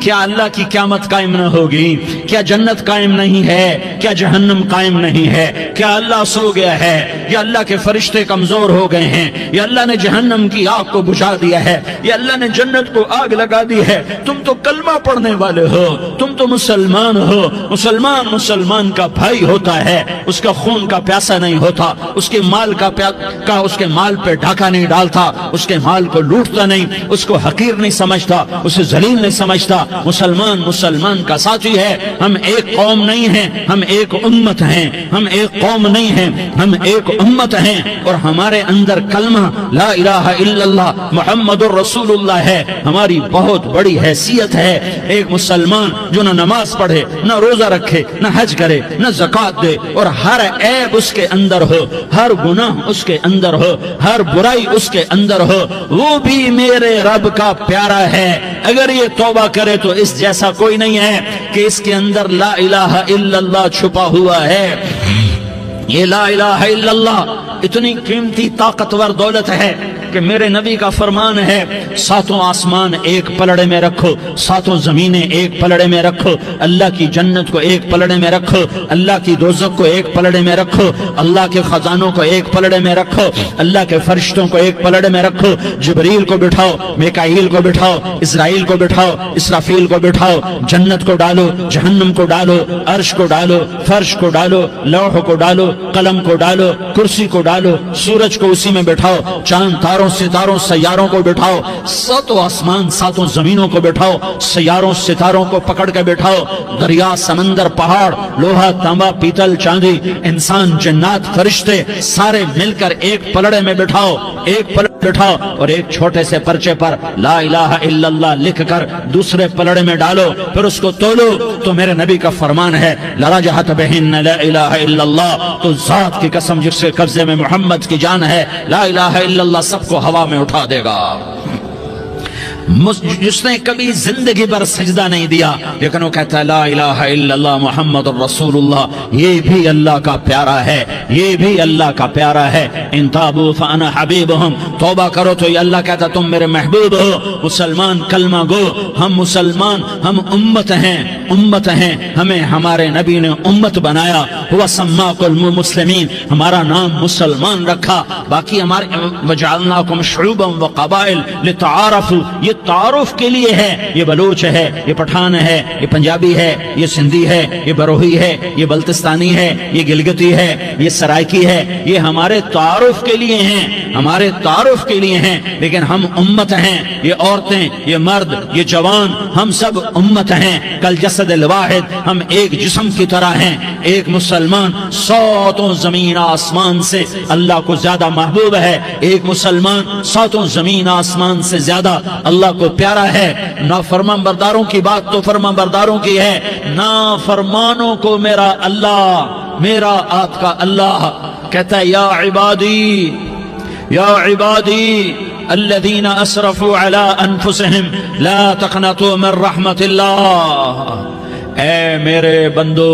کیا اللہ کی قیامت قائم نہ ہوگی؟ کیا جنت قائم نہیں ہے؟ کیا جہنم قائم نہیں ہے؟ کیا اللہ سو گیا ہے؟ یا اللہ کے فرشتے کمزور ہو گئے ہیں؟ یا اللہ نے جہنم کی آگ کو بجھا دیا ہے؟ یا اللہ نے جنت کو آگ لگا دی ہے؟ تم تو کلمہ پڑھنے والے ہو، تم تو مسلمان ہو۔ مسلمان کا بھائی ہوتا ہے، اس کا خون کا پیاسا نہیں ہوتا، اس کے مال اس کے مال پہ ڈھاکہ نہیں ڈالتا، اس کے مال کو لوٹتا نہیں، اس کو حقیر نہیں سمجھتا، اسے ذلیل نہیں سمجھتا۔ مسلمان کا ساتھی ہے۔ ہم ایک قوم نہیں ہیں، ہم ایک امت ہیں۔ ہم ایک قوم نہیں ہیں، ہم ایک امت ہیں، اور ہمارے اندر کلمہ لا الہ الا اللہ محمد الرسول اللہ ہے۔ ہماری بہت بڑی حیثیت ہے۔ ایک مسلمان جو نہ نماز پڑھے، نہ روزہ رکھے، نہ حج کرے، نہ زکوٰۃ دے، اور ہر عیب اس کے اندر ہو، ہر گناہ اس کے اندر ہو، ہر برائی اس کے اندر ہو، وہ بھی میرے رب کا پیارا ہے۔ اگر یہ توبہ کرے تو اس جیسا کوئی نہیں ہے کہ اس کے اندر لا الہ الا اللہ چھپا ہوا ہے۔ یہ لا الہ الا اللہ اتنی قیمتی طاقتور دولت ہے کہ میرے نبی کا فرمان ہے، ساتوں آسمان ایک پلڑے میں رکھو، ساتوں زمینیں ایک پلڑے میں رکھو، اللہ کی جنت کو ایک پلڑے میں رکھو، اللہ کی دوزخ کو ایک پلڑے میں رکھو، اللہ کے خزانوں کو ایک پلڑے میں رکھو، اللہ کے فرشتوں کو ایک پلڑے میں رکھو، جبریل کو بٹھاؤ، میکائیل کو بٹھاؤ، اسرائیل کو بٹھاؤ، اسرافیل کو بٹھاؤ، جنت کو ڈالو، جہنم کو ڈالو، عرش کو ڈالو، فرش کو ڈالو، لوح کو ڈالو، قلم کو ڈالو، کرسی کو ڈالو، سورج کو اسی میں بٹھاؤ، چاند تاروں ستاروں سیاروں کو بٹھاؤ، ساتوں آسمان ساتوں زمینوں کو بٹھاؤ، سیاروں ستاروں کو پکڑ کے بٹھاؤ، دریا سمندر پہاڑ لوہا تانبا پیتل چاندی انسان جنات فرشتے سارے مل کر ایک پلڑے میں بٹھاؤ، ایک پلڑے بٹھاؤ، اور ایک چھوٹے سے پرچے پر لا الہ الا اللہ لکھ کر دوسرے پلڑے میں ڈالو، پھر اس کو تولو تو میرے نبی کا فرمان ہے لرجحت بہن لا الہ الا اللہ، تو ذات کی قسم جس کے قبضے میں محمد کی جان ہے، لا الہ الا اللہ سب کو ہوا میں اٹھا دے گا۔ جس نے کبھی زندگی پر سجدہ نہیں دیا لیکن وہ کہتا ہے لا الہ الا اللہ محمد الرسول اللہ، یہ بھی اللہ کا پیارا ہے، یہ بھی اللہ کا پیارا ہے۔ ان تابوا فانا حبیبہم، توبہ کرو تو یہ اللہ کہتا تم میرے محبوب ہو۔ مسلمان کلمہ گو، ہم مسلمان، ہم امت ہیں، امت ہیں، ہمیں ہمارے نبی نے امت بنایا، ہوا سماکم المسلمین، ہمارا نام مسلمان رکھا، باقی ہمارے وجعلناکم شعوبا وقبائل لتعارفوا، یہ تعارف کے لیے ہے، یہ بلوچ ہے، یہ پٹھان ہے، یہ پنجابی ہے، یہ سندھی ہے، یہ بروہی ہے، یہ بلتستانی ہے، یہ گلگتی ہے، یہ سرائکی ہے، یہ ہمارے تعارف کے لیے ہیں، ہمارے تعارف کے لیے ہیں، لیکن ہم امت ہیں، یہ عورتیں، یہ مرد، یہ جوان، ہم سب امت ہیں، کل جسد الواحد، ہم ایک جسم کی طرح ہیں۔ ایک مسلمان ساتوں زمین آسمان سے اللہ کو زیادہ محبوب ہے، ایک مسلمان ساتوں زمین آسمان سے زیادہ اللہ کو پیارا ہے۔ نافرمان برداروں کی بات تو فرمان برداروں کی ہے، نافرمانوں کو میرا اللہ، میرا آپ کا اللہ کہتا ہے یا عبادی، یا عبادی الذین اسرفوا علی انفسہم لا تقنطوا من رحمت اللہ، اے میرے بندو،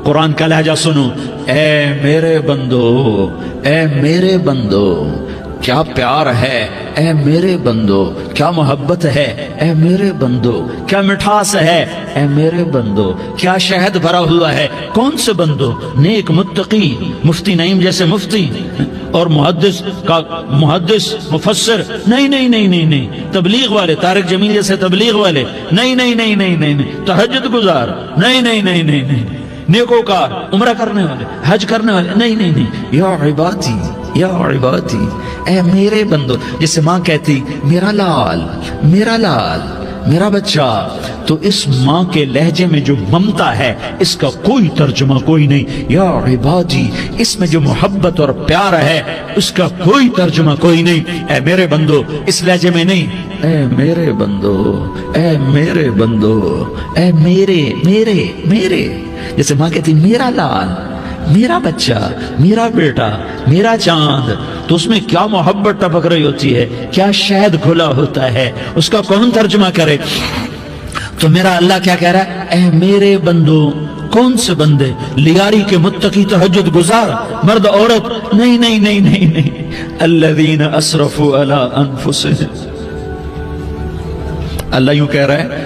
قرآن کا لہجہ سنو، اے میرے بندو، اے میرے بندو، کیا پیار ہے، اے میرے بندو، کیا محبت ہے، اے میرے بندو، کیا مٹھاس ہے، اے میرے بندو، کیا شہد بھرا ہوا ہے۔ کون سے بندو؟ نیک متقی، مفتی نعیم جیسے مفتی اور محدث مفسر، نہیں نہیں نہیں نہیں نہیں، تبلیغ والے طارق جمیل جیسے تبلیغ والے، نہیں نہیں نہیں نہیں نہیں، تہجد گزار، نہیں نہیں نہیں نہیں نہیں، نیکوکار، عمرہ کرنے والے، حج کرنے والے، نہیں نہیں نہیں، یا عبادی، یا عبادی، اے میرے بندو، جسے ماں کہتی میرا لال، میرا لال، میرا بچہ، تو اس ماں کے لہجے میں جو ممتا ہے اس کا کوئی ترجمہ کوئی نہیں۔ یا عبادی، اس میں جو محبت اور پیار ہے اس کا کوئی ترجمہ کوئی نہیں۔ اے میرے بندو، اس لہجے میں نہیں، اے میرے بندو، اے میرے بندو، اے میرے میرے میرے، جیسے ماں کہتی میرا لال، میرا بچہ، میرا بیٹا، میرا چاند، تو اس میں کیا محبت ٹپک رہی ہوتی ہے، کیا شہد کھلا ہوتا ہے، اس کا کون ترجمہ کرے؟ تو میرا اللہ کیا کہہ رہا ہے، اے میرے بندو، کون سے بندے؟ لیاری کے متقی، تہجد گزار، مرد عورت، نہیں نہیں نہیں نہیں نہیں، الذین اسرفوا علی انفسہم، اللہ یوں کہہ رہا ہے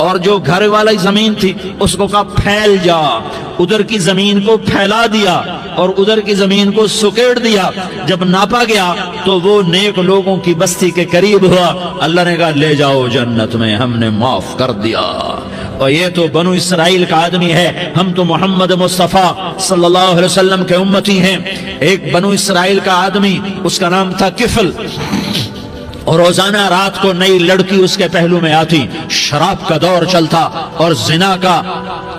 اور جو گھر والی زمین تھی اس کو کہا پھیل جا، ادھر کی زمین کو پھیلا دیا اور ادھر کی زمین کو سکیڑ دیا۔ جب ناپا گیا تو وہ نیک لوگوں کی بستی کے قریب ہوا، اللہ نے کہا لے جاؤ جنت میں، ہم نے معاف کر دیا۔ اور یہ تو بنو اسرائیل کا آدمی ہے، ہم تو محمد مصطفیٰ صلی اللہ علیہ وسلم کے امتی ہیں۔ ایک بنو اسرائیل کا آدمی، اس کا نام تھا کفل، اور روزانہ رات کو نئی لڑکی اس کے پہلو میں آتی، شراب کا دور چلتا اور زنا کا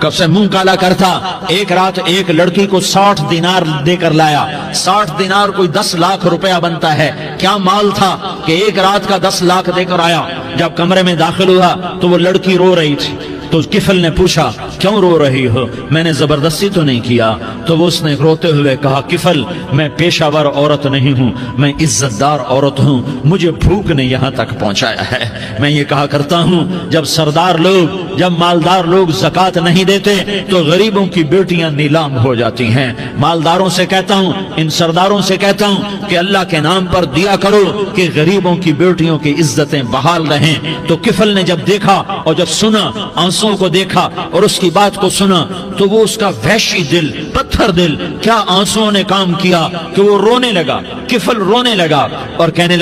کب سے منہ کالا کرتا۔ ایک رات ایک لڑکی کو 60 دینار دے کر لایا۔ 60 دینار کوئی 10 لاکھ روپیہ بنتا ہے۔ کیا مال تھا کہ ایک رات کا 10 لاکھ دے کر آیا۔ جب کمرے میں داخل ہوا تو وہ لڑکی رو رہی تھی، تو کفل نے پوچھا کیوں رو رہی ہو، میں نے زبردستی تو نہیں کیا؟ تو وہ اس نے روتے ہوئے کہا کفل میں پیشہ ور عورت نہیں ہوں، میں عزت دار عورت ہوں، مجھے بھوک نے یہاں تک پہنچایا ہے۔ میں یہ کہا کرتا ہوں جب سردار لوگ، جب مالدار لوگ زکوٰۃ نہیں دیتے تو غریبوں کی بیٹیاں نیلام ہو جاتی ہیں۔ مالداروں سے کہتا ہوں، ان سرداروں سے کہتا ہوں کہ اللہ کے نام پر دیا کرو کہ غریبوں کی بیٹیوں کی عزتیں بحال رہیں۔ تو کفل نے جب دیکھا اور جب سنا، آنسوں کو دیکھا اور اس کی بات کو سنا، تو وہ اس کا وحشی دل، پتھر دل، کیا آنسوں نے کام کیا کہ وہ رونے لگا۔ کفل رونے لگا اور کہنے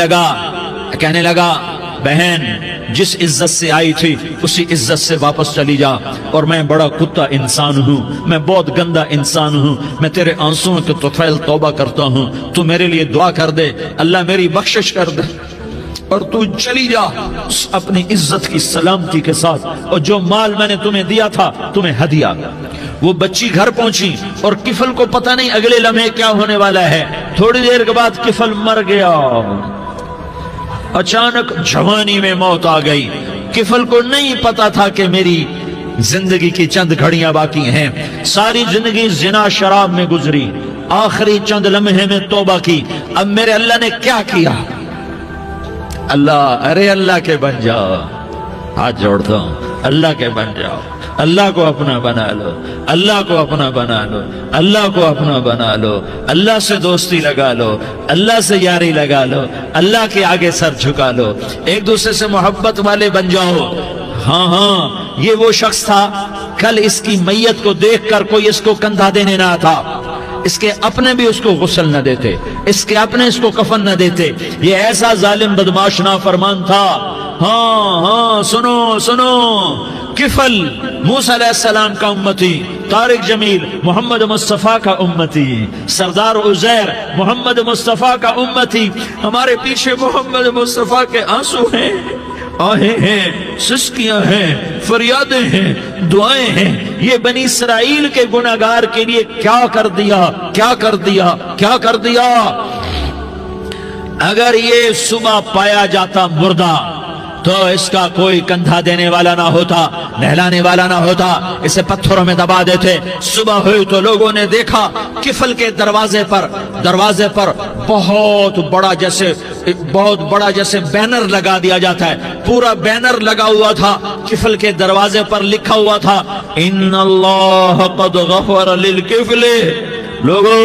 لگا بہن جس عزت سے آئی تھی اسی عزت سے واپس چلی جا، اور میں بڑا کتا انسان ہوں، میں بہت گندا انسان ہوں، میں تیرے آنسوں کے طفیل توبہ کرتا ہوں، تو میرے لیے دعا کر دے، اللہ میری بخشش کر دے، اور تو چلی جا اپنی عزت کی سلامتی کے ساتھ، اور جو مال میں نے تمہیں دیا تھا تمہیں ہدیہ۔ وہ بچی گھر پہنچی اور کفل کو پتہ نہیں اگلے لمحے کیا ہونے والا ہے۔ تھوڑی دیر کے بعد کفل مر گیا، اچانک جوانی میں موت آ گئی۔ کفل کو نہیں پتا تھا کہ میری زندگی کی چند گھڑیاں باقی ہیں، ساری زندگی زنا شراب میں گزری، آخری چند لمحے میں توبہ کی، اب میرے اللہ نے کیا کیا؟ اللہ کے بن جاؤ، ہاتھ جوڑتا ہوں، اللہ کے بن جاؤ، اللہ کو اپنا بنا لو، اللہ کو اپنا بنا لو، اللہ کو اپنا بنا لو، اللہ سے دوستی لگا لو، اللہ سے یاری لگا لو، اللہ کے آگے سر جھکا لو، ایک دوسرے سے محبت والے بن جاؤ۔ ہاں یہ وہ شخص تھا، کل اس کی میت کو دیکھ کر کوئی اس کو کندھا دینے نہ تھا، اس کے اپنے بھی اس کو غسل نہ دیتے، اس کے اپنے اس کو کفن نہ دیتے، یہ ایسا ظالم بدماش نافرمان تھا۔ ہاں سنو، کفل موسیٰ علیہ السلام کا امتی، طارق جمیل محمد مصطفیٰ کا امتی، سردار عزیر محمد مصطفیٰ کا امتی، ہمارے پیچھے محمد مصطفیٰ کے آنسو ہیں، آہیں ہیں، سسکیاں ہیں، فریادیں ہیں، دعائیں ہیں۔ یہ بنی اسرائیل کے گناہگار کے لیے کیا کر دیا۔ اگر یہ صبح پایا جاتا مردہ تو اس کا کوئی کندھا دینے والا نہ ہوتا، نہلانے والا نہ ہوتا، اسے پتھروں میں دبا دیتے۔ صبح ہوئی تو لوگوں نے دیکھا کفل کے دروازے پر بہت بڑا جیسے بینر لگا دیا جاتا ہے، پورا بینر لگا ہوا تھا، کفل کے دروازے پر لکھا ہوا تھا ان اللہ قد غفر للکفل، لوگو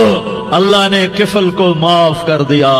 اللہ نے کفل کو معاف کر دیا۔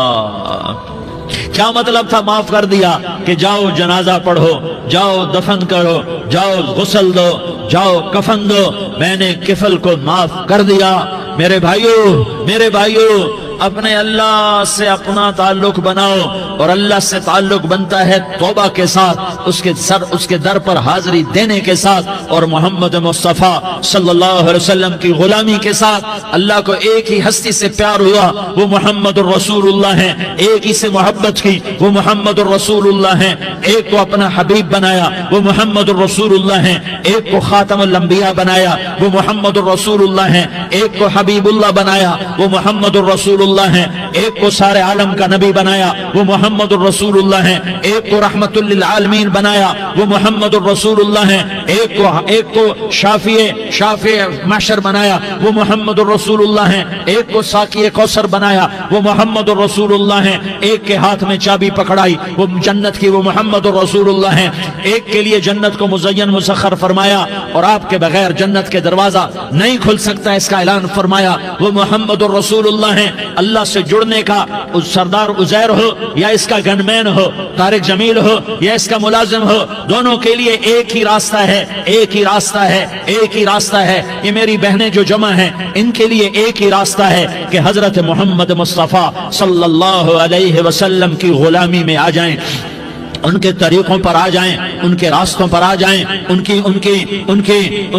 کیا مطلب تھا معاف کر دیا؟ کہ جاؤ جنازہ پڑھو، جاؤ دفن کرو، جاؤ غسل دو، جاؤ کفن دو، میں نے کفل کو معاف کر دیا۔ میرے بھائیو اپنے اللہ سے اپنا تعلق بناؤ، اور اللہ سے تعلق بنتا ہے توبہ کے ساتھ، اس کے در پر حاضری دینے کے ساتھ، اور محمد مصطفیٰ صلی اللہ علیہ وسلم کی غلامی کے ساتھ۔ اللہ کو ایک ہی ہستی سے پیار ہوا، وہ محمد الرسول اللہ ہیں، ایک ہی سے محبت کی، وہ محمد الرسول اللہ ہیں، ایک کو اپنا حبیب بنایا، وہ محمد الرسول اللہ ہیں، ایک کو خاتم الانبیاء بنایا، وہ محمد الرسول اللہ ہیں، ایک کو حبیب اللہ بنایا، وہ محمد الرسول اللہ ہیں، ایک کو سارے عالم کا نبی بنایا، وہ محمد الرسول اللہ ہیں، ایک کو رحمت للعالمین بنایا، وہ محمد الرسول اللہ ہیں، ایک کو شافع محشر بنایا، وہ محمد الرسول اللہ ہیں، ایک کو ساقی کوثر بنایا، وہ محمد الرسول اللہ ہیں، ایک کے ہاتھ میں چابی پکڑائی وہ جنت کی، وہ محمد الرسول اللہ ہیں، ایک کے لیے جنت کو مزین مسخر فرمایا اور آپ کے بغیر جنت کے دروازہ نہیں کھل سکتا اس کا اعلان فرمایا، وہ محمد الرسول اللہ ہیں، اللہ سے جڑنے کا، اس سردار عزیر ہو یا اس کا گن مین ہو، طارق جمیل ہو یا اس کا ملازم ہو، دونوں کے لیے ایک ہی راستہ ہے، ایک ہی راستہ ہے، ایک ہی راستہ ہے۔ یہ میری بہنیں جو جمع ہیں ان کے لیے ایک ہی راستہ ہے کہ حضرت محمد مصطفیٰ صلی اللہ علیہ وسلم کی غلامی میں آ جائیں، ان کے طریقوں پر آ جائیں، ان کے راستوں پر آ جائیں، ان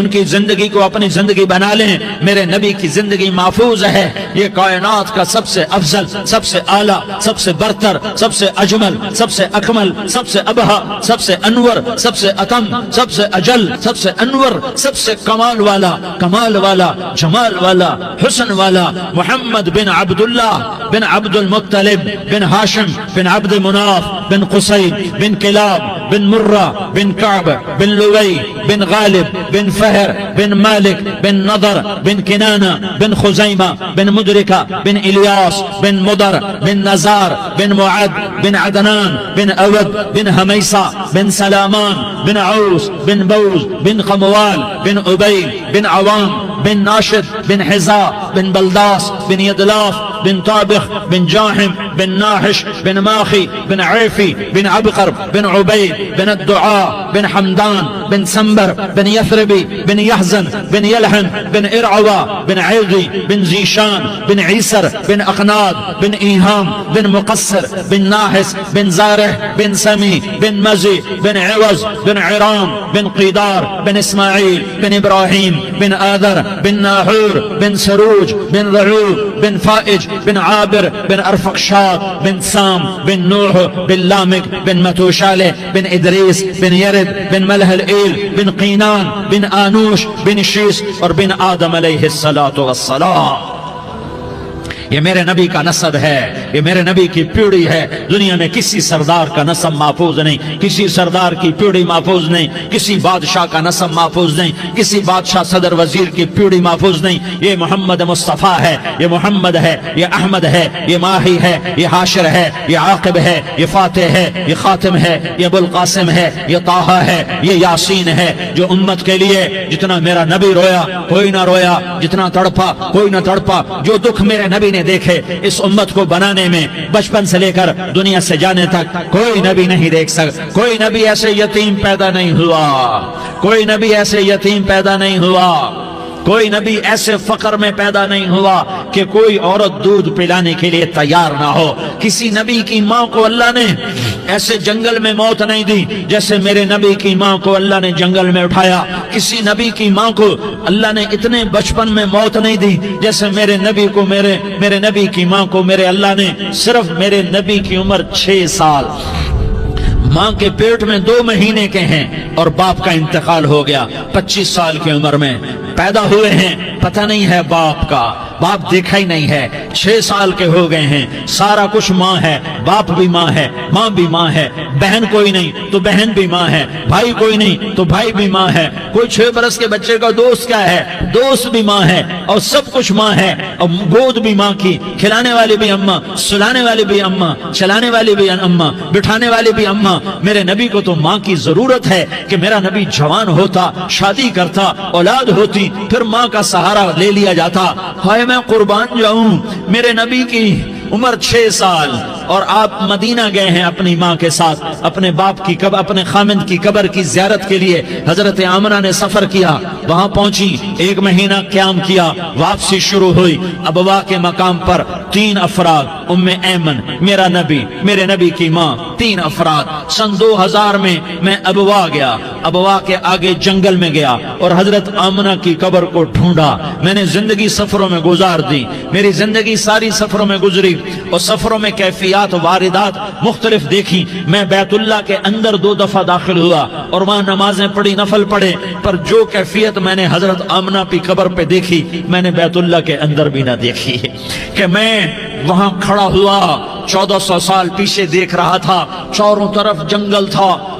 کی زندگی کو اپنی زندگی بنا لیں۔ میرے نبی کی زندگی محفوظ ہے۔ یہ کائنات کا سب سے افضل، سب سے اعلیٰ، سب سے برتر، سب سے اجمل، سب سے اکمل، سب سے ابہا، سب سے انور، سب سے اتم، سب سے اجل، سب سے انور، سب سے کمال والا، جمال والا، حسن والا محمد بن عبداللہ بن عبد المطلب بن ہاشم بن عبد مناف بن قصی بن کلاب بن مرہ بن کعب بن لوی بن غالب بن فہر بن مالک بن نضر بن کنانہ بن خزیمہ بن مدرکہ بن الیاس بن مدر بن نزار بن معد بن عدنان بن اود بن حمیسہ بن سلامان بن عوس بن بوز بن قموال بن عبی بن عوام بن ناشد بن حزا بن بلداس بن یدلاف بن طابخ بن جاحم بن ناحش بن ماخی بن عیفی بن عبقر بن عبید بن الدعاء بن حمدان بن سنبر بن یثربی بن یحزن بن یلحن بن ارعوا بن عیضی بن زیشان بن عیسر بن اقناد بن ایہام بن مقصر بن ناحس بن زارح بن سمی بن مزی بن عوض بن عرام بن قیدار بن اسماعیل بن ابراہیم بن آذر بن ناحور بن سروج بن رعوب بن فائج بن عابر بن ارفقشاد بن سام بن نوح بن لامک بن متوشالہ بن ادریس بن یرد بن ملح الایل بن قینان بن آنوش بن شیس اور بن آدم علیہ السلام۔ یہ میرے نبی کا نسب ہے، یہ میرے نبی کی پیڑھی ہے۔ دنیا میں کسی سردار کا نسب محفوظ نہیں، کسی سردار کی پیڑھی محفوظ نہیں، کسی بادشاہ کا نسب محفوظ نہیں، کسی بادشاہ صدر وزیر کی پیڑھی محفوظ نہیں۔ یہ محمد مصطفیٰ ہے، یہ محمد ہے، یہ احمد ہے، یہ ماہی ہے، یہ حاشر ہے، یہ عاقب ہے، یہ فاتح ہے، یہ خاتم ہے، یہ ابو القاسم ہے، یہ طٰہٰ ہے، یہ یاسین ہے۔ جو امت کے لیے جتنا میرا نبی رویا کوئی نہ رویا، جتنا تڑپا کوئی نہ تڑپا، جو دکھ میرے نبی نے دیکھے اس امت کو بنانے میں، بچپن سے لے کر دنیا سے جانے تک کوئی نبی نہیں دیکھ سکتا۔ کوئی نبی ایسے یتیم پیدا نہیں ہوا، کوئی نبی ایسے یتیم پیدا نہیں ہوا، کوئی نبی ایسے فقر میں پیدا نہیں ہوا کہ کوئی عورت دودھ پلانے کے لیے تیار نہ ہو۔ کسی نبی کی ماں کو اللہ نے ایسے جنگل میں موت نہیں دی جیسے میرے نبی کی ماں کو اللہ نے جنگل میں اٹھایا۔ کسی نبی کی ماں کو اللہ نے اتنے بچپن میں موت نہیں دی جیسے میرے نبی کو، میرے نبی کی ماں کو میرے اللہ نے صرف میرے نبی کی عمر 6 سال، ماں کے پیٹ میں 2 مہینے کے ہیں اور باپ کا انتقال ہو گیا 25 سال کی عمر میں پیدا ہوئے ہیں، پتہ نہیں ہے باپ کا، باپ دیکھا ہی نہیں ہے، 6 سال کے ہو گئے ہیں، سارا کچھ ماں ہے، باپ بھی ماں ہے، ماں بھی ماں ہے، بہن کوئی نہیں تو بہن بھی ماں ہے، بھائی کوئی نہیں تو بھائی بھی ماں ہے، کوئی 6 برس کے بچے کا دوست کیا ہے، دوست بھی ماں ہے، اور سب کچھ ماں ہے، اور گود بھی ماں کی، کھلانے والی بھی اماں، سلانے والی بھی اماں، چلانے والی بھی اماں، بٹھانے والی بھی اماں۔ میرے نبی کو تو ماں کی ضرورت ہے کہ میرا نبی جوان ہوتا، شادی کرتا، اولاد ہوتی، پھر ماں کا سہارا لے لیا جاتا۔ ہائے میں قربان جاؤں، میرے نبی کی عمر 6 سال اور آپ مدینہ گئے ہیں اپنی ماں کے ساتھ، اپنے باپ کی اپنے خامند کی قبر کی زیارت کے لیے حضرت آمنہ نے سفر کیا، وہاں پہنچی، 1 مہینہ قیام کیا، واپسی شروع ہوئی۔ ابوا کے مقام پر 3 افراد، ام ایمن، میرا نبی، میرے نبی کی ماں، 3 افراد۔ سن 2000 میں ابوا گیا، ابوا کے آگے جنگل میں گیا اور حضرت آمنہ کی قبر کو ڈھونڈا۔ میں نے زندگی سفروں میں گزار دی، میری زندگی ساری سفروں میں گزری، اور سفروں میں کیفیات واردات مختلف دیکھی۔ میں بیت اللہ کے اندر 2 دفعہ داخل ہوا اور وہاں نمازیں پڑھی، نفل پڑھے، پر جو کیفیت میں نے حضرت آمنہ کی قبر پہ دیکھی میں نے بیت اللہ کے اندر بھی نہ دیکھی، کہ میں وہاں کھڑا ہوا 1400 سال پیچھے دیکھ رہا تھا، چاروں طرف جنگل تھا،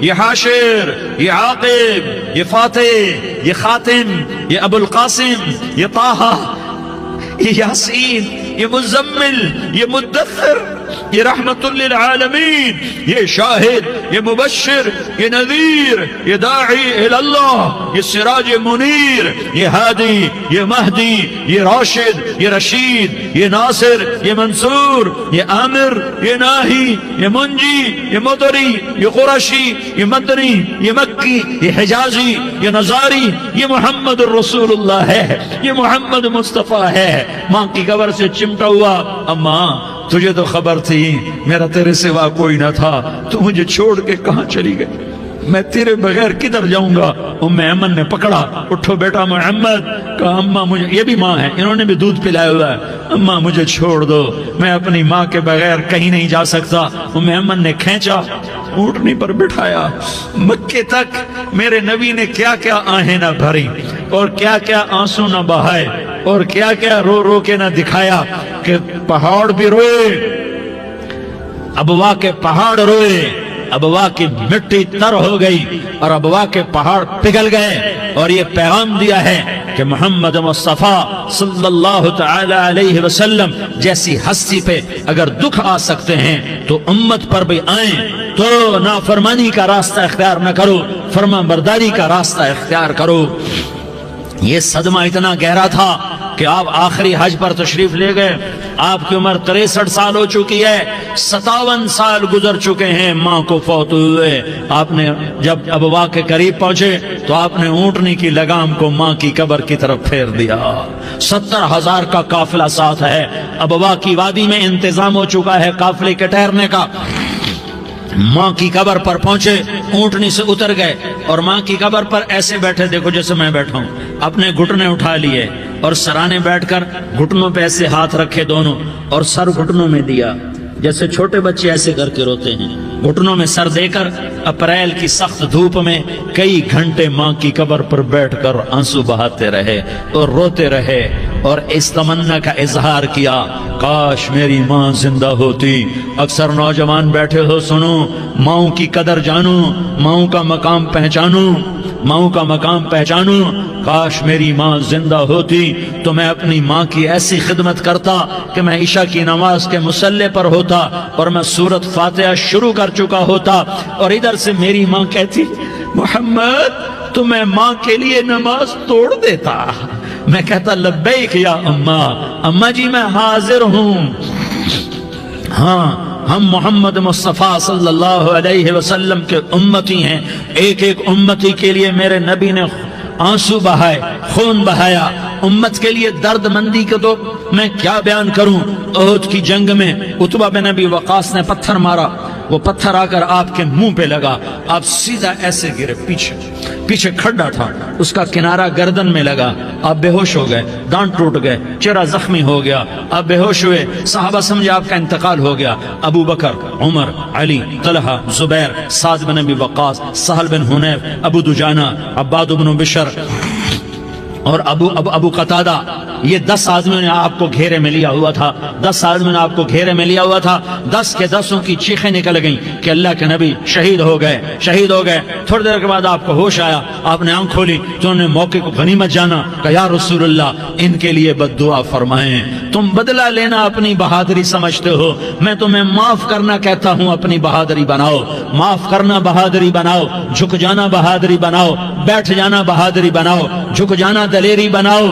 یہ حاشر، یہ عاقب، یہ فاتح، یہ خاتم، یہ ابو القاسم، یہ طه، یہ یاسین، یہ مزمل، یہ مدثر، یہ رحمت للعالمین، یہ شاہد، یہ مبشر، یہ نذیر، یہ داعی الاللہ، یہ سراج منیر، یہ ہادی، یہ مہدی، یہ راشد، یہ رشید، یہ ناصر، یہ منصور، یہ عامر، یہ ناہی، یہ منجی، یہ مدری، یہ قرشی، یہ مدنی، یہ مکی، یہ حجازی، یہ نظاری، یہ محمد الرسول اللہ ہے، یہ محمد مصطفیٰ ہے۔ ماں کی قبر سے چمٹا ہوا، اماں تجھے تو خبر تھی میرا تیرے سوا کوئی نہ تھا، تو مجھے چھوڑ کے کہاں چلی گئی، میں تیرے بغیر کدھر جاؤں گا؟ ام ایمن نے پکڑا، اٹھو بیٹا محمد، کہا اماں مجھے، یہ بھی ماں ہے، انہوں نے بھی دودھ پلایا ہوا ہے، اماں مجھے چھوڑ دو، میں اپنی ماں کے بغیر کہیں نہیں جا سکتا۔ ام ایمن نے کھینچا، اونٹنی پر بٹھایا، مکے تک میرے نبی نے کیا کیا آہیں نہ بھری اور کیا کیا آنسو نہ بہائے اور کیا کیا رو رو کے نہ دکھایا کہ پہاڑ بھی روئے، ابوا کے پہاڑ روئے، ابوا کی مٹی تر ہو گئی اور ابوا کے پہاڑ پگھل گئے، اور یہ پیغام دیا ہے کہ محمد مصطفیٰ صلی اللہ تعالی علیہ وسلم جیسی ہستی پہ اگر دکھ آ سکتے ہیں تو امت پر بھی آئیں، تو نافرمانی کا راستہ اختیار نہ کرو، فرما برداری کا راستہ اختیار کرو۔ یہ صدمہ اتنا گہرا تھا کہ آپ آخری حج پر تشریف لے گئے، آپ کی عمر 63 سال ہو چکی ہے، 57 سال گزر چکے ہیں ماں کو فوت ہوئے۔ آپ نے جب ابوا کے قریب پہنچے تو آپ نے اونٹنی کی لگام کو ماں کی قبر کی طرف پھیر دیا۔ 70,000 کا قافلہ ساتھ ہے، ابوا کی وادی میں انتظام ہو چکا ہے قافلے کے ٹھہرنے کا۔ ماں کی قبر پر پہنچے، اونٹنی سے اتر گئے اور ماں کی قبر پر ایسے بیٹھے، دیکھو جیسے میں بیٹھا ہوں، اپنے گھٹنے اٹھا لیے اور سرانے بیٹھ کر گھٹنوں پہ ایسے ہاتھ رکھے دونوں اور سر گھٹنوں میں دیا، جیسے چھوٹے بچے ایسے کر کے روتے ہیں، گھٹنوں میں سر دے کر اپریل کی سخت دھوپ میں کئی گھنٹے ماں کی قبر پر بیٹھ کر آنسو بہاتے رہے اور روتے رہے اور اس تمنا کا اظہار کیا، کاش میری ماں زندہ ہوتی۔ اکثر نوجوان بیٹھے ہو، سنو، ماؤں کی قدر جانو، ماؤں کا مقام پہچانو، ماؤں کا مقام پہچانو۔ کاش میری ماں زندہ ہوتی تو میں اپنی ماں کی ایسی خدمت کرتا کہ میں عشاء کی نماز کے مصلی پر ہوتا اور میں سورۃ فاتحہ شروع کر چکا ہوتا، اور ادھر سے میری ماں کہتی، محمد تو میں ماں کے لیے نماز توڑ دیتا۔ میں کہتا، لبیک یا اماں، اماں جی میں حاضر ہوں۔ ہاں، ہم محمد مصطفیٰ صلی اللہ علیہ وسلم کے امتی ہیں، ایک ایک امتی کے لیے میرے نبی نے آنسو بہائے، خون بہایا، امت کے لیے درد مندی کو تو میں کیا بیان کروں۔ احد کی جنگ میں عتبہ بن ابی وقاص نے پتھر مارا، وہ پتھر آ کر آپ کے منہ پہ لگا، آپ سیدھا ایسے گرے، پیچھے کھڈا تھا، اس کا کنارہ گردن میں لگا، آپ بے ہوش ہو گئے، دانت ٹوٹ گئے، چہرہ زخمی ہو گیا، آپ بے ہوش ہوئے، صحابہ سمجھے آپ کا انتقال ہو گیا۔ ابو بکر، عمر، علی، طلحہ، زبیر، سعد بن ابی وقاص، سہل بن حنیف، ابو دجانہ، عباد بن بشر اور ابو قتادہ، یہ 10 آدمیوں نے آپ کو گھیرے میں لیا ہوا تھا، 10 آدمیوں نے آپ کو گھیرے میں لیا ہوا تھا، 10 کے 10 کی چیخیں نکل گئیں کہ اللہ کے نبی شہید ہو گئے۔ تھوڑی دیر کے بعد آپ کو ہوش آیا، آپ نے آنکھ کھولی تو انہوں نے موقع کو غنیمت جانا، کہ یا رسول اللہ ان کے لیے بد دعا فرمائیں، تم بدلہ لینا اپنی بہادری سمجھتے ہو، میں تمہیں معاف کرنا کہتا ہوں، اپنی بہادری بناؤ، معاف کرنا بہادری بناؤ، جھک جانا بہادری بناؤ، بیٹھ جانا بہادری بناؤ، جھک جانا دلیری بناؤ۔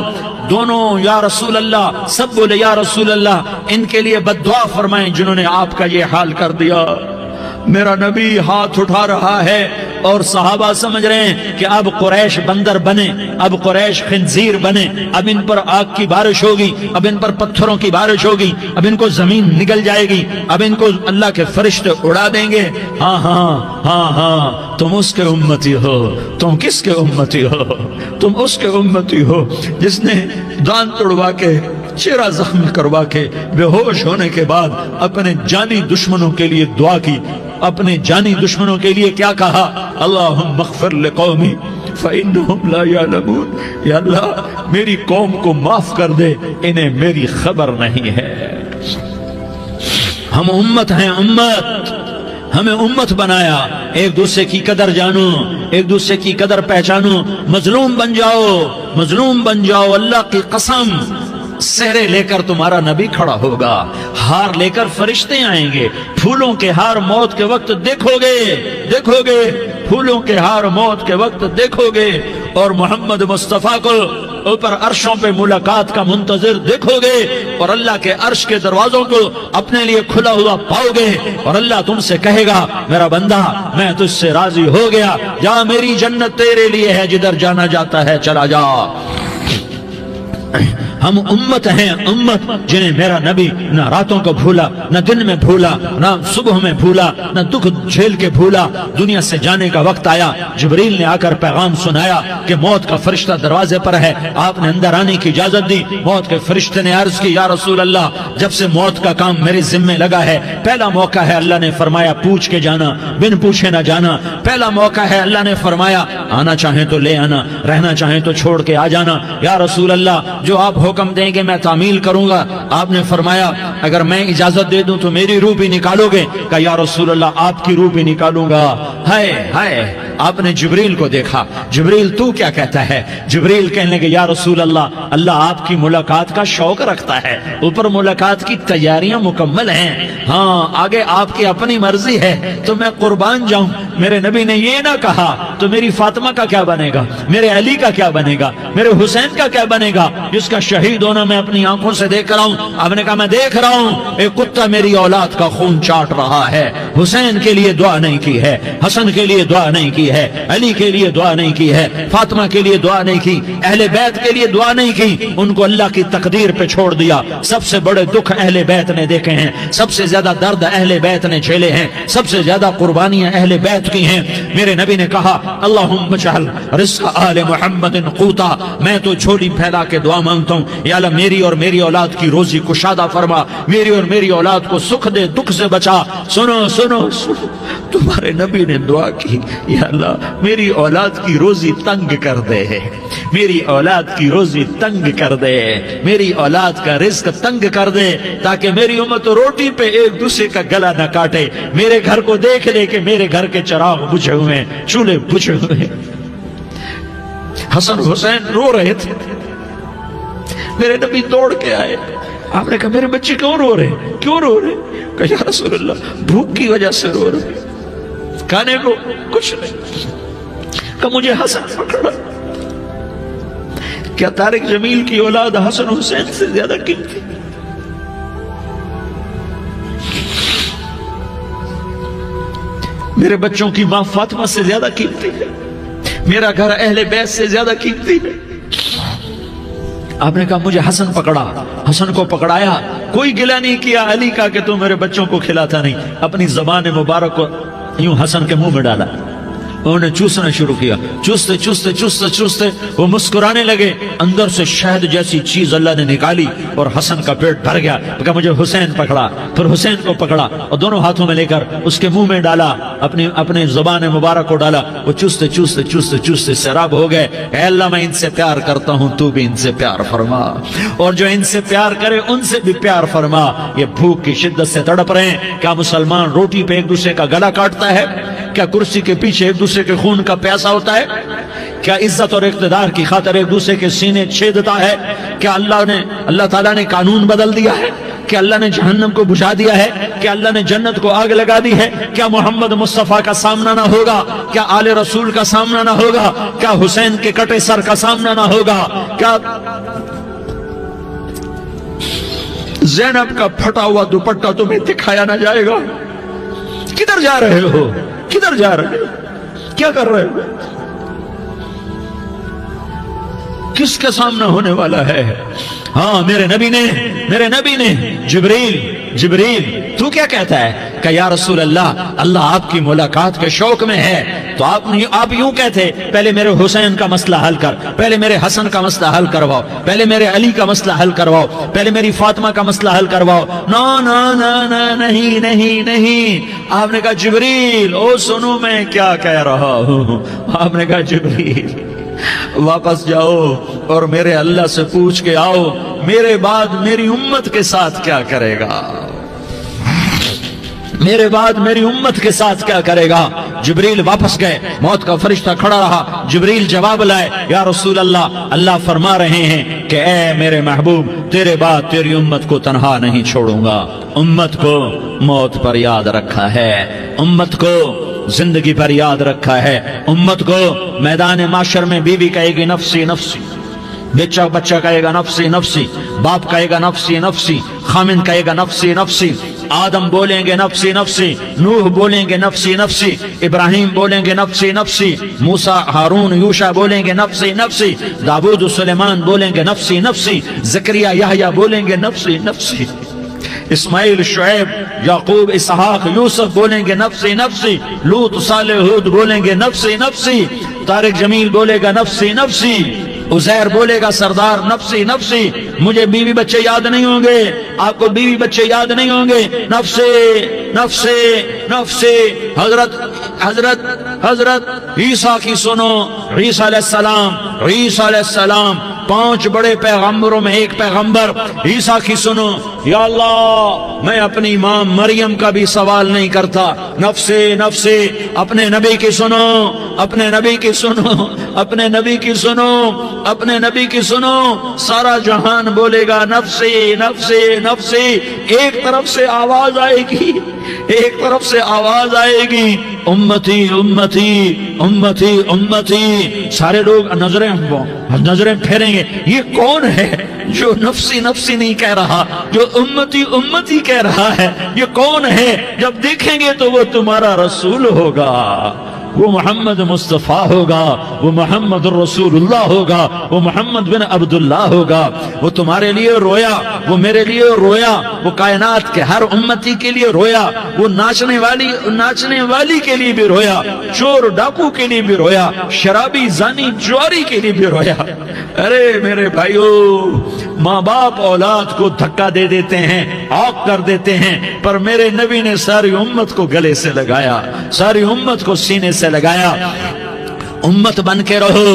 دونوں یا رسول اللہ، سب بولے یا رسول اللہ، ان کے لیے بد دعا فرمائیں جنہوں نے آپ کا یہ حال کر دیا۔ میرا نبی ہاتھ اٹھا رہا ہے اور صحابہ سمجھ رہے ہیں کہ اب قریش بندر بنے، اب قریش خنزیر بنے، اب ان پر آگ کی بارش ہوگی، اب ان پر پتھروں کی بارش ہوگی، اب ان کو زمین نگل جائے گی، اب ان کو اللہ کے فرشتے اڑا دیں گے۔ ہاں ہاں ہاں ہاں، تم اس کے امتی ہو۔ تم کس کے امتی ہو؟ تم اس کے امتی ہو جس نے دان توڑوا کے، چہرہ زخم کروا کے، بے ہوش ہونے کے بعد اپنے جانی دشمنوں کے لیے دعا کی، اپنے جانی دشمنوں کے لیے کیا کہا؟ اللہم اغفر لقومی فإنہم لا یعلمون، یا اللہ میری قوم کو معاف کر دے، انہیں میری خبر نہیں ہے۔ ہم امت ہیں، امت ہمیں امت بنایا، ایک دوسرے کی قدر جانو، ایک دوسرے کی قدر پہچانو، مظلوم بن جاؤ، مظلوم بن جاؤ۔ اللہ کی قسم، سہرے لے کر تمہارا نبی کھڑا ہوگا، ہار لے کر فرشتے آئیں گے، پھولوں کے ہار موت کے وقت دیکھو گے، دیکھو گے، پھولوں کے ہار موت کے وقت دیکھو گے، اور محمد مصطفیٰ کو اوپر عرشوں پہ ملاقات کا منتظر دیکھو گے، اور اللہ کے عرش کے دروازوں کو اپنے لیے کھلا ہوا پاؤ گے، اور اللہ تم سے کہے گا میرا بندہ میں تجھ سے راضی ہو گیا، جا میری جنت تیرے لیے ہے، جدھر جانا جاتا ہے چلا جا۔ ہم امت ہیں، امت جنہیں میرا نبی نہ راتوں کو بھولا، نہ دن میں بھولا، نہ صبح میں بھولا، نہ دکھ جھیل کے بھولا۔ دنیا سے جانے کا وقت آیا، جبریل نے آ کر پیغام سنایا کہ موت کا فرشتہ دروازے پر ہے، آپ نے اندر آنے کی اجازت دی۔ موت کے فرشتے نے عرض کی یا رسول اللہ، جب سے موت کا کام میرے ذمہ لگا ہے، پہلا موقع ہے، اللہ نے فرمایا پوچھ کے جانا، بن پوچھے نہ جانا۔ پہلا موقع ہے، اللہ نے فرمایا آنا چاہیں تو لے آنا، رہنا چاہیں تو چھوڑ کے آ جانا۔ یا رسول اللہ، جو آپ حکم دیں گے میں تعمیل کروں گا۔ آپ نے فرمایا اگر میں اجازت دے دوں تو میری روح بھی نکالو گے؟ کہا یا رسول اللہ آپ کی روح بھی نکالوں گا۔ ہائے ہائے، آپ نے جبریل کو دیکھا، جبریل تو کیا کہتا ہے؟ جبریل کہنے لگے یا رسول اللہ، اللہ آپ کی ملاقات کا شوق رکھتا ہے، اوپر ملاقات کی تیاریاں مکمل ہیں، ہاں آگے آپ کی اپنی مرضی ہے تو میں قربان جاؤں۔ میرے نبی نے یہ نہ کہا تو میری فاطمہ کا کیا بنے گا، میرے علی کا کیا بنے گا، میرے حسین کا کیا بنے گا، جس کا شہید ہونا میں اپنی آنکھوں سے دیکھ رہا ہوں۔ آپ نے کہا میں دیکھ رہا ہوں ایک کتا میری اولاد کا خون چاٹ رہا ہے، حسین کے لیے دعا نہیں کی ہے، حسن کے لیے دعا نہیں کی ہے، علی کے لیے دعا نہیں کی ہے، فاطمہ کے لیے دعا نہیں کی، اہل بیت کے لیے دعا نہیں کی، ان کو اللہ کی تقدیر پہ چھوڑ دیا۔ سب سے بڑے دکھ اہل بیت نے دیکھے ہیں، سب سے زیادہ درد اہل بیت نے جھیلے ہیں، سب سے زیادہ قربانیاں اہل بیت کی ہیں۔ میرے نبی نے کہا اللہم اجعل رزق آل محمد قوتا، میں تو جھولی پھیلا کے دعا مانگتا ہوں یا اللہ میری اور میری اولاد کی روزی کشادہ فرما، میری اور میری اولاد کو سکھ دے، دکھ سے بچا۔ سنو سنو سنو، تمہارے نبی نے دعا کی یا اللہ میری اولاد کی روزی تنگ کر دے، میری اولاد کی روزی تنگ کر دے، میری اولاد کا رزق تنگ کر دے، تاکہ میری امت روٹی پہ ایک دوسرے کا گلا نہ کاٹے، میرے گھر کو دیکھ لے کہ میرے گھر کے چراغ بجھے ہوئے، چولہے بجھے ہوئے۔ حسن حسین رو رہے تھے، میرے نبی دوڑ کے آئے، آپ نے کہا میرے بچے کیوں رو رہے، کیوں رو رہے؟ کہا یا رسول اللہ بھوک کی وجہ سے رو رہے، کھانے کو کچھ نہیں۔ کہا مجھے حسن پکڑا۔ کیا طارق جمیل کی اولاد حسن حسین سے زیادہ قیمتی؟ میرے بچوں کی ماں فاطمہ سے زیادہ قیمتی ہے، میرا گھر اہل بیت سے زیادہ قیمتی ہے۔ آپ نے کہا مجھے حسن پکڑا، حسن کو پکڑایا، کوئی گلہ نہیں کیا علی کا کہ تو میرے بچوں کو کھلاتا نہیں، اپنی زبان مبارک کو یوں حسن کے منہ میں ڈالا، انہوں نے چوسنا شروع کیا، چوستے چوستے چوستے چوستے وہ مسکرانے لگے، اندر سے شہد جیسی چیز اللہ نے نکالی اور حسن کا پیٹ بھر گیا۔ کہا مجھے حسین پکڑا، پھر حسین کو پکڑا اور دونوں ہاتھوں میں لے کر اس کے منہ میں ڈالا، اپنے زبان مبارک کو ڈالا، وہ چوستے چوستے چوستے چوستے سیراب ہو گئے۔ اے اللہ میں ان سے پیار کرتا ہوں، تو بھی ان سے پیار فرما، اور جو ان سے پیار کرے ان سے بھی پیار فرما۔ یہ بھوک کی شدت سے تڑپ رہے ہیں، کیا مسلمان روٹی پہ ایک دوسرے کا گلا کاٹتا ہے؟ کیا کرسی کے پیچھے ایک دوسرے کے خون کا پیاسا ہوتا ہے؟ کیا عزت اور اقتدار کی خاطر ایک دوسرے کے سینے چھیدتا ہے؟ کیا اللہ تعالیٰ نے قانون بدل دیا ہے؟ کیا اللہ نے جہنم کو بجھا دیا ہے؟ کیا اللہ نے جنت کو آگ لگا دی ہے؟ کیا محمد مصطفیٰ کا سامنا نہ ہوگا؟ کیا آل رسول کا سامنا نہ ہوگا؟ کیا حسین کے کٹے سر کا سامنا نہ ہوگا؟ کیا زینب کا پھٹا ہوا دوپٹہ تمہیں دکھایا نہ جائے گا؟ کدھر جا رہے ہو؟ کدھر جا رہے ہو؟ کیا کر رہے ہو؟ کس کا سامنا ہونے والا ہے؟ ہاں میرے نبی نے جبریل تو کیا کہتا ہے کہ یا رسول اللہ آپ کی ملاقات کے شوق میں ہے، تو آپ یوں کہتے پہلے میرے حسین کا مسئلہ حل کر، پہلے میرے حسن کا مسئلہ حل کرواؤ، پہلے میرے علی کا مسئلہ حل کرواؤ، پہلے میری فاطمہ کا مسئلہ حل کرواؤ۔ نہیں، آپ نے کہا جبریل او سنو میں کیا کہہ رہا ہوں۔ آپ نے کہا جبریل واپس جاؤ اور میرے اللہ سے پوچھ کے آؤ میرے بعد میری امت کے ساتھ کیا کرے گا۔ میرے بعد میری امت کے ساتھ کیا کرے گا؟ جبریل واپس گئے، موت کا فرشتہ کھڑا رہا، جبریل جواب لائے، یا رسول اللہ، اللہ فرما رہے ہیں کہ اے میرے محبوب، تیرے بعد تیری امت کو تنہا نہیں چھوڑوں گا۔ امت کو موت پر یاد رکھا ہے، امت کو زندگی پر یاد رکھا ہے، امت کو میدان معاشر میں بیوی کہے گی نفسی نفسی، بچہ کہے گا نفسی نفسی، باپ کہے گا نفسی نفسی، خامن کہے گا نفسی نفسی، آدم بولیں گے نفسی نفسی، نوح بولیں گے نفسی نفسی، ابراہیم بولیں گے نفسی نفسی، موسیٰ ہارون یوشع بولیں گے نفسی نفسی، داؤد سلیمان بولیں گے نفسی نفسی، زکریا یحییٰ بولیں گے نفسی نفسی، اسماعیل شعیب یعقوب اسحاق یوسف بولیں گے نفسی نفسی، لوط صالح ہود بولیں گے نفسی نفسی، طارق جمیل بولے گا نفسی نفسی، عزیر بولے گا سردار نفسی نفسی، مجھے بیوی بچے یاد نہیں ہوں گے، آپ کو بیوی بچے یاد نہیں ہوں گے، نفسی نفسی نفسی۔ حضرت عیسیٰ کی سنو، عیسیٰ علیہ السلام 5 بڑے پیغمبروں میں ایک پیغمبر عیسیٰ کی سنو، یا اللہ میں اپنی ماں مریم کا بھی سوال نہیں کرتا، نفسی نفسی۔ اپنے نبی کی سنو، اپنے نبی کی سنو، اپنے نبی کی سنو، اپنے نبی کی سنو، سارا جہان بولے گا نفسی نفسی نفسی۔ ایک طرف سے آواز آئے گی، ایک طرف سے آواز آئے گی، امتی امتی امتی امتی۔ سارے لوگ نظریں پھیریں گے، یہ کون ہے جو نفسی نفسی نہیں کہہ رہا، جو امتی امتی کہہ رہا ہے؟ یہ کون ہے؟ جب دیکھیں گے تو وہ تمہارا رسول ہوگا، وہ محمد مصطفیٰ ہوگا، وہ محمد الرسول اللہ ہوگا، وہ محمد بن عبداللہ ہوگا۔ وہ تمہارے لیے رویا، وہ میرے لیے رویا، وہ کائنات کے ہر امتی کے لیے رویا، وہ ناچنے والی کے لیے بھی رویا، چور ڈاکو کے لیے بھی رویا، شرابی زانی جواری کے لیے بھی رویا۔ ارے میرے بھائیو، ماں باپ اولاد کو دھکا دے دیتے ہیں، آگ کر دیتے ہیں، پر میرے نبی نے ساری امت کو گلے سے لگایا، ساری امت کو سینے سے لگایا۔ امت بن کے رہو،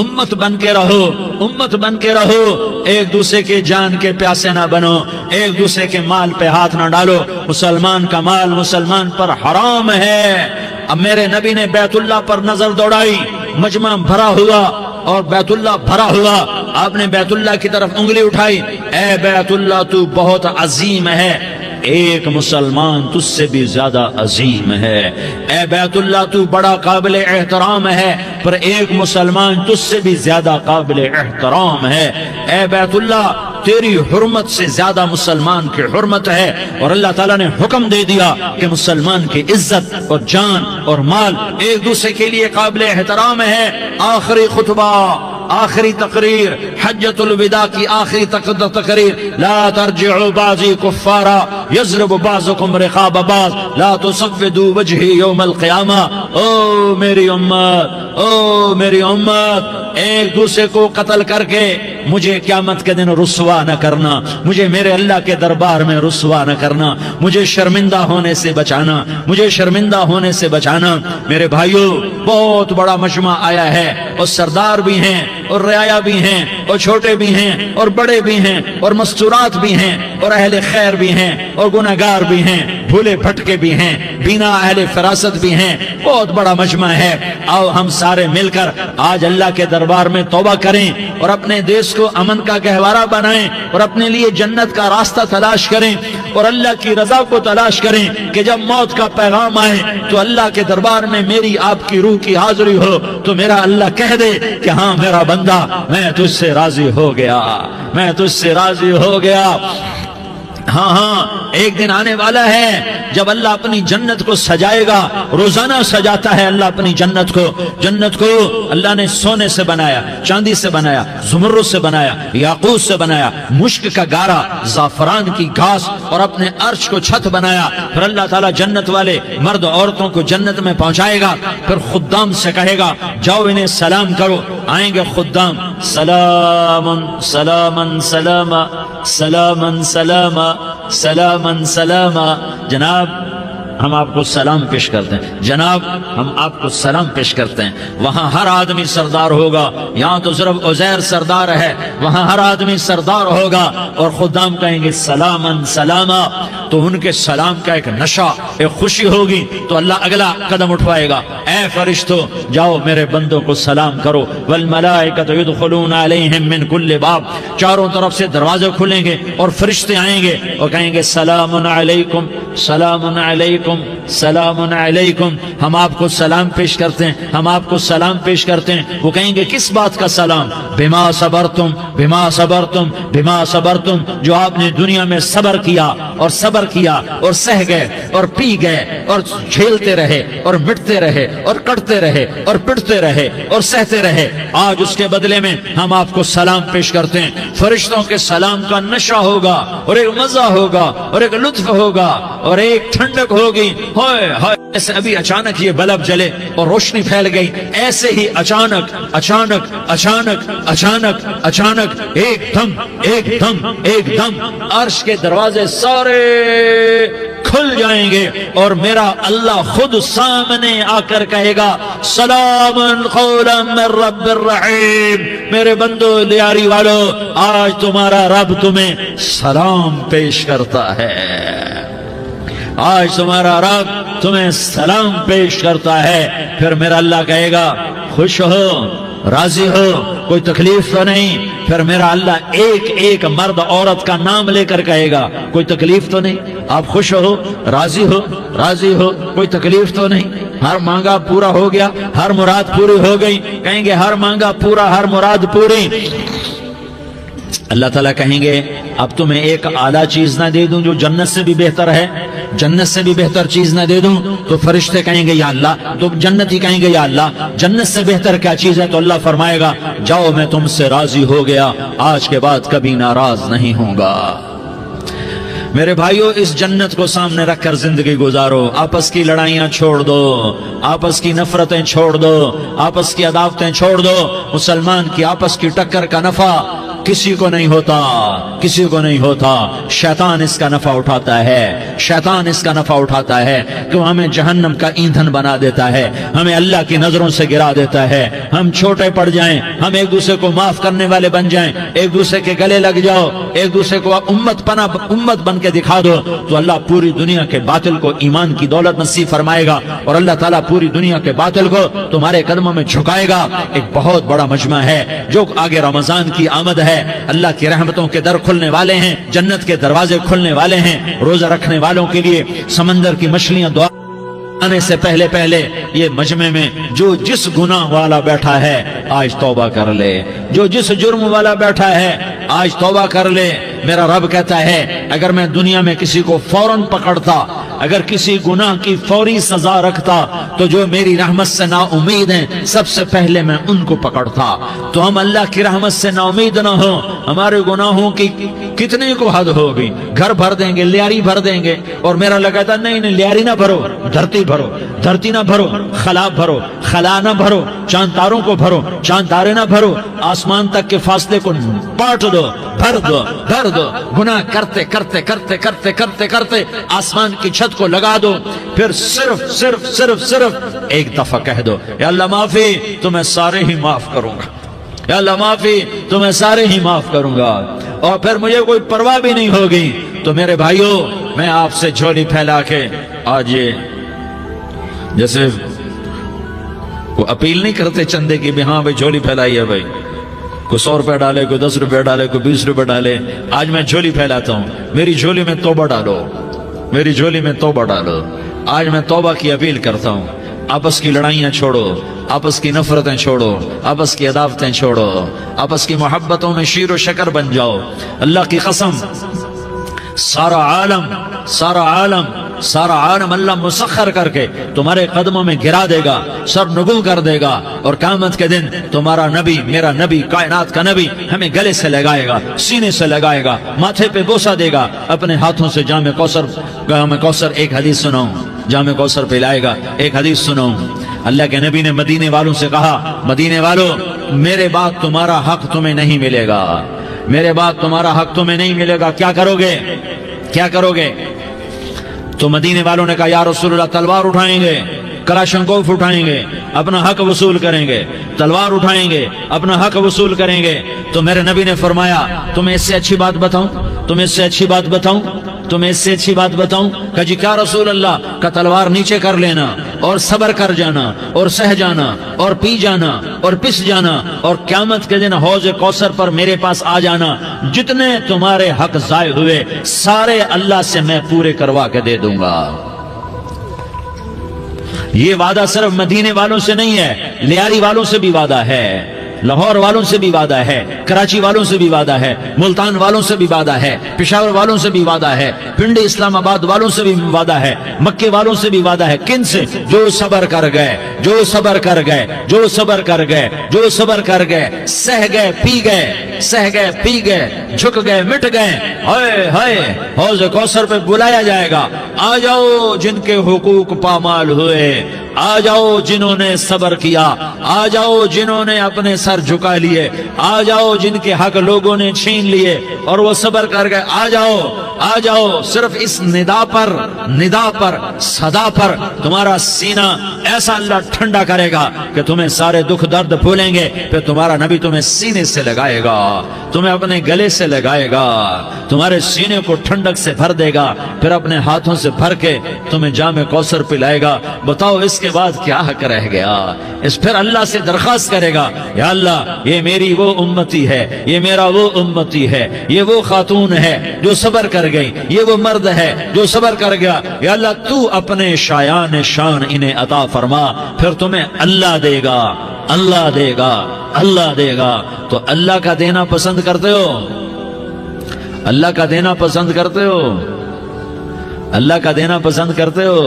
امت بن کے رہو، امت بن کے رہو، ایک دوسرے کے جان کے پیاسے نہ بنو، ایک دوسرے کے مال پہ ہاتھ نہ ڈالو۔ مسلمان کا مال مسلمان پر حرام ہے۔ اب میرے نبی نے بیت اللہ پر نظر دوڑائی، مجمع بھرا ہوا اور بیت اللہ بھرا ہوا، آپ نے بیت اللہ کی طرف انگلی اٹھائی، اے بیت اللہ تو بہت عظیم ہے، ایک مسلمان تجھ سے بھی زیادہ عظیم ہے، اے بیت اللہ تو بڑا قابل احترام ہے، پر ایک مسلمان تجھ سے بھی زیادہ قابل احترام ہے، اے بیت اللہ تیری حرمت سے زیادہ مسلمان کی حرمت ہے۔ اور اللہ تعالیٰ نے حکم دے دیا کہ مسلمان کی عزت اور جان اور مال ایک دوسرے کے لیے قابل احترام ہے۔ آخری خطبہ، آخری تقریر، حجۃ الوداع کی آخری تقریر، لا ترجعوا بعضی کفارا یضرب بعضکم رقاب بعض لا تصودوا وجہی یوم القیامہ۔ او میری امت، او میری امت، ایک دوسرے کو قتل کر کے مجھے قیامت کے دن رسوا نہ کرنا، مجھے میرے اللہ کے دربار میں رسوا نہ کرنا، مجھے شرمندہ ہونے سے بچانا، مجھے شرمندہ ہونے سے بچانا۔ میرے بھائیو، بہت بڑا مجمع آیا ہے، اور سردار بھی ہیں اور رعایا بھی ہیں اور چھوٹے بھی ہیں اور بڑے بھی ہیں اور مستورات بھی ہیں اور اہل خیر بھی ہیں اور گناہگار بھی ہیں، بھولے بھٹکے بھی ہیں، بینا اہل فراست بھی ہیں، بہت بڑا مجمع ہے۔ آؤ ہم سارے مل کر آج اللہ کے دربار میں توبہ کریں اور اپنے دیش کو امن کا گہوارہ بنائیں اور اپنے لیے جنت کا راستہ تلاش کریں اور اللہ کی رضا کو تلاش کریں کہ جب موت کا پیغام آئے تو اللہ کے دربار میں میری آپ کی روح کی حاضری ہو تو میرا اللہ کہہ دے کہ ہاں میرا بندہ، میں تجھ سے راضی ہو گیا، میں تجھ سے راضی ہو گیا۔ ہاں ایک دن آنے والا ہے جب اللہ اپنی جنت کو سجائے گا، روزانہ سجاتا ہے اللہ اپنی جنت کو۔ جنت کو اللہ نے سونے سے بنایا، چاندی سے بنایا، زمرد سے بنایا، یاقوت سے بنایا، مشک کا گارا، زعفران کی گھاس اور اپنے عرش کو چھت بنایا۔ پھر اللہ تعالیٰ جنت والے مرد عورتوں کو جنت میں پہنچائے گا، پھر خدام سے کہے گا جاؤ انہیں سلام کرو۔ آئیں گے خدام، سلامن سلامن سلاما سلامن سلاما سلامن سلاما۔ جناب ہم آپ کو سلام پیش کرتے ہیں، جناب ہم آپ کو سلام پیش کرتے ہیں۔ وہاں ہر آدمی سردار ہوگا، یہاں تو صرف عزیر سردار ہے، وہاں ہر آدمی سردار ہوگا اور خدام کہیں گے سلامن سلاما۔ تو ان کے سلام کا ایک نشہ، ایک خوشی ہوگی، تو اللہ اگلا قدم اٹھوائے گا، اے فرشتوں جاؤ میرے بندوں کو سلام کرو، والملائکۃ یدخلون علیہم من کل باب، چاروں طرف سے دروازے کھلیں گے اور فرشتے آئیں گے اور کہیں گے سلام علیکم سلام علیکم سلام علیکم، ہم آپ کو سلام پیش کرتے ہیں، ہم آپ کو سلام پیش کرتے ہیں۔ وہ کہیں گے کس بات کا سلام؟ بما صبرتم بما صبرتم بما صبرتم، جو آپ نے دنیا میں صبر کیا اور صبر کیا اور سہ گئے اور پی گئے اور جھیلتے رہے اور مٹتے رہے اور کٹتے رہے اور پٹتے رہے اور سہتے رہے، آج اس کے بدلے میں ہم آپ کو سلام پیش کرتے ہیں۔ فرشتوں کے سلام کا نشہ ہوگا اور ایک مزہ ہوگا اور ایک لطف ہوگا اور ایک ٹھنڈک ہوگی، ہائے ہائے، ایسے ابھی اچانک یہ بلب جلے اور روشنی پھیل گئی، ایسے ہی اچانک اچانک اچانک اچانک اچانک ایک دم ایک دم ایک دم عرش کے دروازے سارے کھل جائیں گے اور میرا اللہ خود سامنے آ کر کہے گا سلام قولا من رب الرحیم، میرے بندو لیاری والو، آج تمہارا رب تمہیں سلام پیش کرتا ہے، آج تمہارا رب تمہیں سلام پیش کرتا ہے۔ پھر میرا اللہ کہے گا خوش ہو، راضی ہو، کوئی تکلیف تو نہیں؟ پھر میرا اللہ ایک ایک مرد عورت کا نام لے کر کہے گا کوئی تکلیف تو نہیں؟ آپ خوش ہو، راضی ہو، راضی ہو، کوئی تکلیف تو نہیں؟ ہر مانگا پورا ہو گیا، ہر مراد پوری ہو گئی؟ کہیں گے ہر مانگا پورا، ہر مراد پوری۔ اللہ تعالیٰ کہیں گے اب تمہیں ایک اعلیٰ چیز نہ دے دوں جو جنت سے بھی بہتر ہے؟ جنت سے بھی بہتر چیز نہ دے دوں؟ تو فرشتے کہیں گے یا اللہ، تو جنتی کہیں گے یا اللہ جنت سے بہتر کیا چیز ہے؟ تو اللہ فرمائے گا جاؤ میں تم سے راضی ہو گیا، آج کے بعد کبھی ناراض نہیں ہوں گا۔ میرے بھائیو، اس جنت کو سامنے رکھ کر زندگی گزارو، آپس کی لڑائیاں چھوڑ دو، آپس کی نفرتیں چھوڑ دو، آپس کی عداوتیں چھوڑ دو۔ مسلمان کی آپس کی ٹکر کا نفع کسی کو نہیں ہوتا، کسی کو نہیں ہوتا، شیطان اس کا نفع اٹھاتا ہے، شیطان اس کا نفع اٹھاتا ہے کہ وہ ہمیں جہنم کا ایندھن بنا دیتا ہے، ہمیں اللہ کی نظروں سے گرا دیتا ہے، ہم چھوٹے پڑ جائیں، ہم ایک دوسرے کو معاف کرنے والے بن جائیں، ایک دوسرے کے گلے لگ جاؤ، ایک دوسرے کو امت بن کے دکھا دو، تو اللہ پوری دنیا کے باطل کو ایمان کی دولت نصیب فرمائے گا اور اللہ تعالیٰ پوری دنیا کے باطل کو تمہارے قدموں میں جھکائے گا۔ ایک بہت بڑا مجمع ہے جو آگے رمضان کی آمد ہے، اللہ کی رحمتوں کے در کھلنے والے ہیں، جنت کے دروازے کھلنے والے ہیں، روزہ رکھنے والوں کے لیے سمندر کی مچھلیاں دعا آنے سے پہلے پہلے یہ مجمع میں جو جس گناہ والا بیٹھا ہے آج توبہ کر لے، جو جس جرم والا بیٹھا ہے آج توبہ کر لے۔ میرا رب کہتا ہے اگر میں دنیا میں کسی کو فوراً پکڑتا، اگر کسی گناہ کی فوری سزا رکھتا تو جو میری رحمت سے نا امید ہیں سب سے پہلے میں ان کو پکڑتا۔ تو ہم اللہ کی رحمت سے نا امید نہ ہو، ہمارے گناہوں کی کتنے کو حد ہوگی، گھر بھر دیں گے، لیاری بھر دیں گے، اور میرا لگاتا نہیں نہیں لیاری نہ بھرو، دھرتی بھرو، دھرتی نہ بھرو، خلا بھرو، خلا نہ بھرو، چاند تاروں کو بھرو، چاند تارے نہ بھرو، آسمان تک کے فاصلے کو پاٹ دو، بھر دو، بھر دو، گناہ کرتے کرتے کرتے کرتے کرتے کرتے آسمان کی چھت کو لگا دو، پھر صرف صرف صرف صرف ایک دفعہ کہہ دو یا اللہ معافی، تو میں سارے ہی معاف کروں گا، یا اللہ معافی، تو میں سارے ہی معاف کروں گا، اور پھر مجھے کوئی پرواہ بھی نہیں ہوگی۔ تو میرے بھائیوں، میں آپ سے جھولی پھیلا کے آج یہ جیسے وہ اپیل نہیں کرتے چندے کی بھی ہاں بھائی جھولی پھیلائی ہے، بھائی کوئی 100 روپے ڈالے، کوئی 10 روپے ڈالے، کوئی 20 روپے ڈالے، آج میں جھولی پھیلاتا ہوں، میری جھولی میں توبہ ڈالو، میری جھولی میں توبہ ڈالو۔ آج میں توبہ کی اپیل کرتا ہوں، آپس کی لڑائیاں چھوڑو، آپس کی نفرتیں چھوڑو، آپس کی عداوتیں چھوڑو، آپس کی محبتوں میں شیر و شکر بن جاؤ۔ اللہ کی قسم، سارا عالم اللہ مسخر کر کے تمہارے قدموں میں گرا دے گا، سر نگوں کر دے گا، اور قیامت کے دن تمہارا نبی، میرا نبی، کائنات کا نبی ہمیں گلے سے لگائے گا، سینے سے لگائے گا، ماتھے پہ بوسہ دے گا، اپنے ہاتھوں سے جام کوثر، ایک حدیث سناؤں، جام کوثر پلائے گا، ایک حدیث سناؤں۔ اللہ کے نبی نے مدینے والوں سے کہا، مدینے والوں میرے بعد تمہارا حق تمہیں نہیں ملے گا، میرے بعد تمہارا حق تمہیں نہیں ملے گا، کیا کرو گے، کیا کرو گے؟ تو مدینے والوں نے کہا یا رسول اللہ تلوار اٹھائیں گے، کلاشنکوف اٹھائیں گے، اپنا حق وصول کریں گے، تلوار اٹھائیں گے، اپنا حق وصول کریں گے۔ تو میرے نبی نے فرمایا تمہیں اس سے اچھی بات بتاؤں، تمہیں اس سے اچھی بات بتاؤں، تمہیں اس سے اچھی بات بتاؤں؟ کہ جی کیا رسول اللہ؟ کا تلوار نیچے کر لینا اور صبر کر جانا اور سہ جانا اور پی جانا اور پس جانا اور قیامت کے دن حوض کوثر پر میرے پاس آ جانا، جتنے تمہارے حق ضائع ہوئے سارے اللہ سے میں پورے کروا کے دے دوں گا۔ یہ وعدہ صرف مدینے والوں سے نہیں ہے، لیاری والوں سے بھی وعدہ ہے، لاہور والوں سے بھی وعدہ ہے، کراچی والوں سے بھی وعدہ ہے، ملتان والوں سے بھی وعدہ ہے، پشاور والوں سے بھی وعدہ ہے، پنڈی اسلام آباد والوں سے بھی وعدہ ہے، مکے والوں سے بھی وعدہ ہے۔ کن سے؟ جو صبر کر گئے، جو صبر کر گئے، جو صبر کر گئے، جو صبر کر گئے، سہ گئے پی گئے، سہ گئے پی گئے، جھک گئے مٹ گئے، ہائے ہائے حوض کوثر پہ بلایا جائے گا، آ جاؤ جن کے حقوق پامال ہوئے، آ جاؤ جنہوں نے صبر کیا، آ جاؤ جنہوں نے اپنے سر جھکا لیے، آ جاؤ جن کے حق لوگوں نے چھین لیے اور وہ صبر کر گئے، آ جاؤ آ جاؤ۔ صرف اس ندا پر صدا پر تمہارا سینہ ایسا اللہ ٹھنڈا کرے گا کہ تمہیں سارے دکھ درد بھولیں گے، پھر تمہارا نبی تمہیں سینے سے لگائے گا، تمہیں اپنے گلے سے لگائے گا، تمہارے سینے کو ٹھنڈک سے بھر دے گا، پھر اپنے ہاتھوں سے بھر کے تمہیں جام کوثر پلائے گا۔ بتاؤ اس کے بعد کیا حق رہ گیا؟ اس پھر اللہ سے درخواست کرے گا، یا اللہ یہ میری وہ امتی ہے، یہ میرا وہ امتی ہے، یہ وہ خاتون ہے جو صبر کر گئی، یہ وہ مرد ہے جو صبر کر گیا، یا اللہ تو اپنے شایان شان انہیں عطا فرما، پھر تمہیں اللہ دے گا، اللہ دے گا، اللہ دے گا۔ تو اللہ کا دینا پسند کرتے ہو؟ اللہ کا دینا پسند کرتے ہو؟ اللہ کا دینا پسند کرتے ہو؟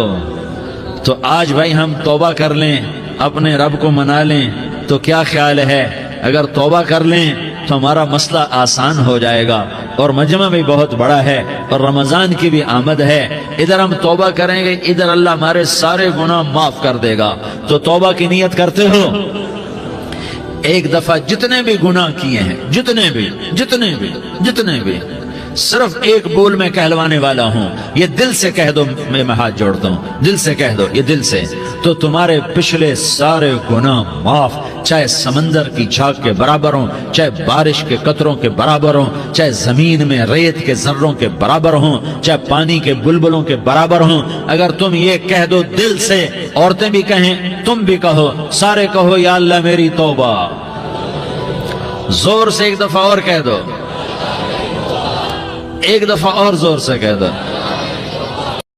تو آج بھائی ہم توبہ کر لیں، اپنے رب کو منا لیں، تو کیا خیال ہے اگر توبہ کر لیں تو ہمارا مسئلہ آسان ہو جائے گا، اور مجمع بھی بہت بڑا ہے اور رمضان کی بھی آمد ہے، ادھر ہم توبہ کریں گے، ادھر اللہ ہمارے سارے گناہ معاف کر دے گا۔ تو توبہ کی نیت کرتے ہو؟ ایک دفعہ جتنے بھی گناہ کیے ہیں، جتنے بھی صرف ایک بول میں کہلوانے والا ہوں، یہ دل سے کہہ دو، میں ہاتھ جوڑتا ہوں، دل سے کہہ دو، یہ دل سے، تو تمہارے پچھلے سارے گناہ معاف، چاہے سمندر کی جھاگ کے برابر ہوں، چاہے بارش کے قطروں کے برابر ہوں، چاہے زمین میں ریت کے ذروں کے برابر ہوں، چاہے پانی کے بلبلوں کے برابر ہوں۔ اگر تم یہ کہہ دو دل سے، عورتیں بھی کہیں، تم بھی کہو، سارے کہو یا اللہ میری توبہ، زور سے ایک دفعہ اور کہہ دو، ایک دفعہ اور زور سے کہہ دو۔